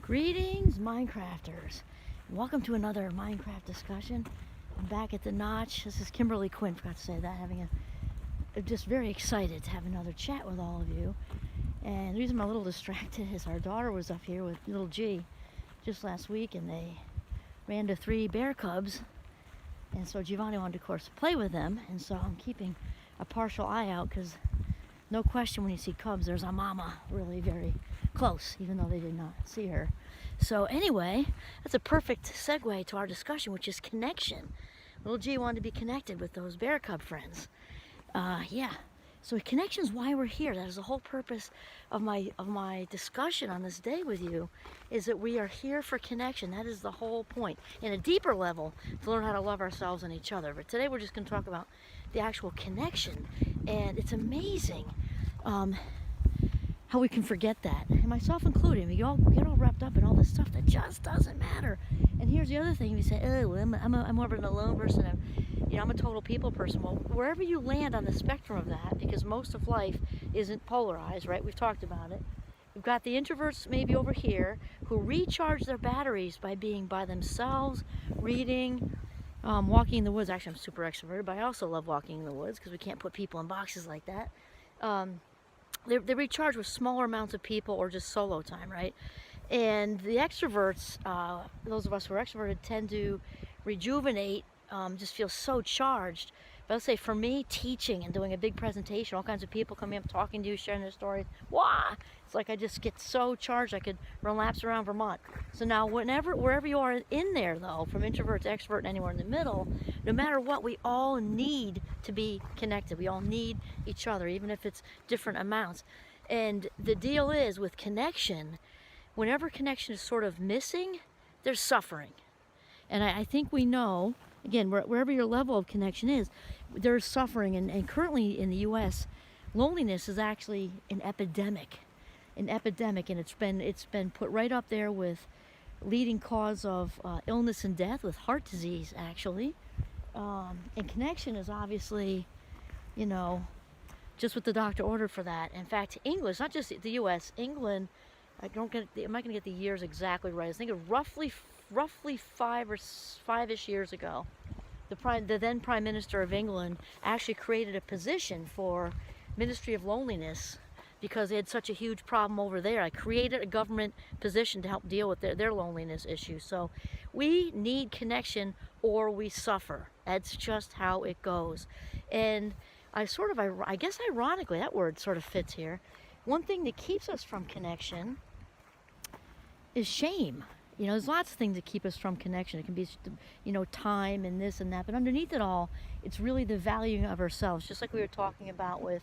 Greetings, Minecrafters. Welcome to another Minecraft discussion. I'm back at the Notch. This is Kimberly Quinn, forgot to say that. Just very excited to have another chat with all of you. And the reason I'm a little distracted is our daughter was up here with little G just last week, and they ran to 3 bear cubs. And so Giovanni wanted, of course, to play with them. And so I'm keeping a partial eye out because no question when you see cubs, there's a mama really very close, even though they did not see her. So anyway, that's a perfect segue to our discussion, which is connection. Little G wanted to be connected with those bear cub friends. So connection is why we're here. That is the whole purpose of my discussion on this day with you, is that we are here for connection. That is the whole point. In a deeper level, to learn how to love ourselves and each other. But today we're just going to talk about the actual connection. And it's amazing how we can forget that, and myself included. We get all wrapped up in all this stuff that just doesn't matter. And here's the other thing: we say, "Oh, I'm more of an alone person. I'm a total people person." Well, wherever you land on the spectrum of that, because most of life isn't polarized, right? We've talked about it. We've got the introverts maybe over here who recharge their batteries by being by themselves, reading, walking in the woods. Actually, I'm super extroverted, but I also love walking in the woods because we can't put people in boxes like that. They recharge with smaller amounts of people or just solo time, right? And the extroverts, those of us who are extroverted, tend to rejuvenate, just feel so charged. But let's say for me, teaching and doing a big presentation, all kinds of people coming up, talking to you, sharing their stories, wow! It's like I just get so charged I could run laps around Vermont. So now wherever you are in there though, from introvert to extrovert and anywhere in the middle, no matter what, we all need to be connected. We all need each other, even if it's different amounts. And the deal is with connection, whenever connection is sort of missing, there's suffering. And I think we know, again, wherever your level of connection is, there's suffering. And currently in the U.S., loneliness is actually an epidemic, and it's been put right up there with leading cause of illness and death, with heart disease actually. And connection is obviously, just what the doctor ordered for that. In fact, England, it's not just the U.S., England, I'm not going to get the years exactly right. I think of roughly 5-ish years ago, the then Prime Minister of England actually created a position for Ministry of Loneliness because they had such a huge problem over there. I created a government position to help deal with their loneliness issues. So we need connection or we suffer. That's just how it goes. And I guess ironically, that word sort of fits here. One thing that keeps us from connection is shame. There's lots of things that keep us from connection. It can be, time and this and that. But underneath it all, it's really the valuing of ourselves, just like we were talking about with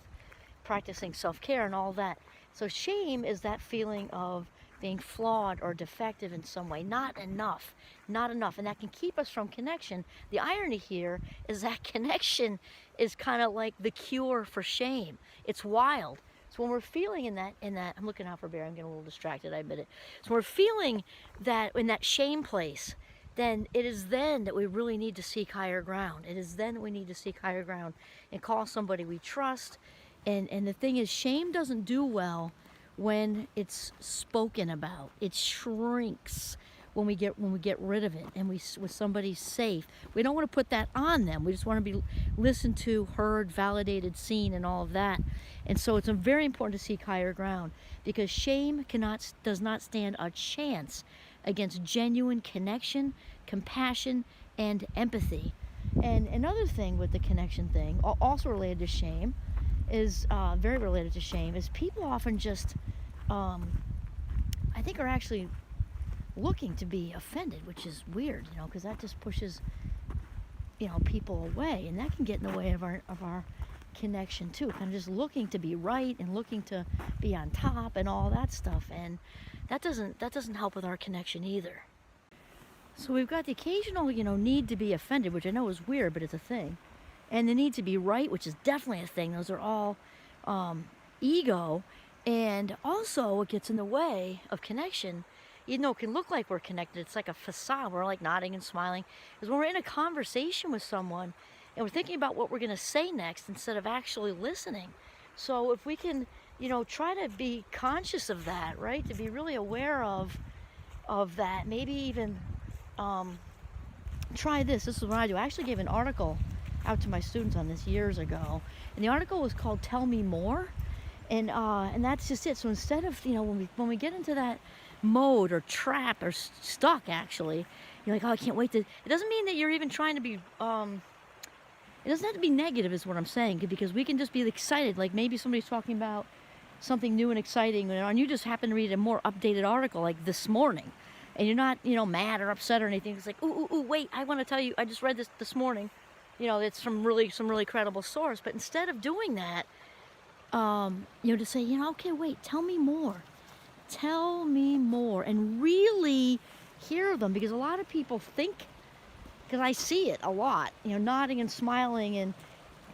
practicing self-care and all that. So shame is that feeling of being flawed or defective in some way. Not enough. And that can keep us from connection. The irony here is that connection is kind of like the cure for shame. It's wild. So when we're feeling in that, I'm looking out for a bear, I'm getting a little distracted, I admit it. So when we're feeling that in that shame place, then it is then that we really need to seek higher ground. It is then that we need to seek higher ground and call somebody we trust. And the thing is, shame doesn't do well when it's spoken about. It shrinks when we get rid of it and with somebody's safe. We don't want to put that on them. We just want to be listened to, heard, validated, seen, and all of that. And so it's very important to seek higher ground, because shame does not stand a chance against genuine connection, compassion, and empathy. And another thing with the connection thing, also related to shame, is very related to shame, is people often just, I think, are actually looking to be offended, which is weird, because that just pushes, people away, and that can get in the way of our connection too. Kind of just looking to be right and looking to be on top and all that stuff, and that doesn't help with our connection either. So we've got the occasional, need to be offended, which I know is weird, but it's a thing. And the need to be right, which is definitely a thing. Those are all ego. And also what gets in the way of connection, even though it can look like we're connected, it's like a facade. We're like nodding and smiling. Is when we're in a conversation with someone and we're thinking about what we're going to say next instead of actually listening. So if we can, try to be conscious of that, right? To be really aware of of that. Maybe even try this. This is what I do. I actually gave an article out to my students on this years ago, and the article was called "Tell Me More," and that's just it. So instead of, when we get into that mode or trapped or stuck, actually, you're like, oh, I can't wait to. It doesn't mean that you're even trying to be. It doesn't have to be negative, is what I'm saying, because we can just be excited. Like maybe somebody's talking about something new and exciting, and you just happen to read a more updated article like this morning, and you're not, mad or upset or anything. It's like, ooh, wait, I want to tell you, I just read this morning. It's from some really credible source. But instead of doing that, to say, okay, wait, tell me more. Tell me more, and really hear them, because a lot of people think, because I see it a lot, nodding and smiling, and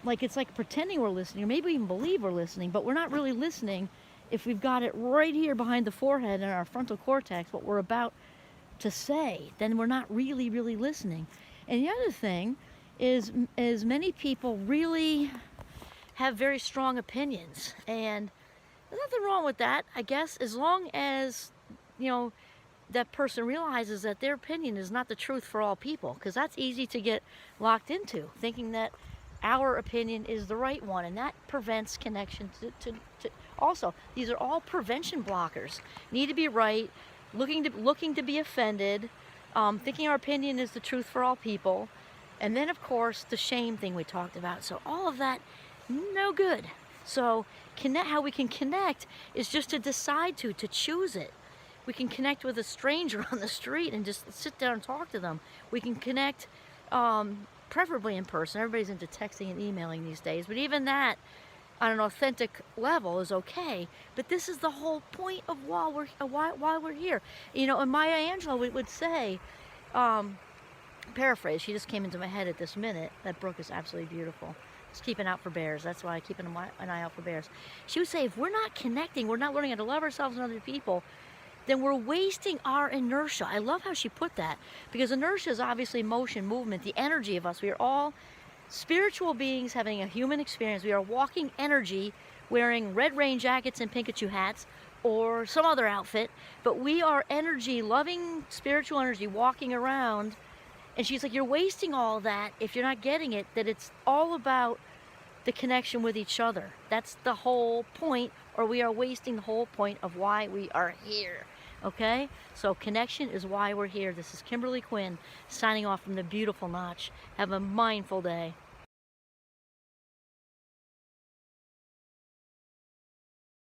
it's like pretending we're listening, or maybe even believe we're listening, but we're not really listening if we've got it right here behind the forehead in our frontal cortex, what we're about to say. Then we're not really, really listening. And the other thing is many people really have very strong opinions, and there's nothing wrong with that, I guess, as long as, that person realizes that their opinion is not the truth for all people, because that's easy to get locked into, thinking that our opinion is the right one, and that prevents connection to also, these are all prevention blockers. Need to be right, looking to be offended, thinking our opinion is the truth for all people, and then of course the shame thing we talked about. So all of that, no good. So how we can connect is just to decide to choose it. We can connect with a stranger on the street and just sit down and talk to them. We can connect, preferably in person. Everybody's into texting and emailing these days, but even that on an authentic level is okay. But this is the whole point of why we're here. And Maya Angelou would say, paraphrase, she just came into my head at this minute, that book is absolutely beautiful. Just keeping out for bears. That's why I keep an eye out for bears. She would say, if we're not connecting, we're not learning how to love ourselves and other people, then we're wasting our inertia. I love how she put that, because inertia is obviously motion, movement, the energy of us. We are all spiritual beings having a human experience. We are walking energy, wearing red rain jackets and Pikachu hats or some other outfit, but we are energy, loving spiritual energy, walking around. And she's like, you're wasting all that if you're not getting it, that it's all about the connection with each other. That's the whole point, or we are wasting the whole point of why we are here. Okay? So connection is why we're here. This is Kimberly Quinn signing off from the beautiful Notch. Have a mindful day.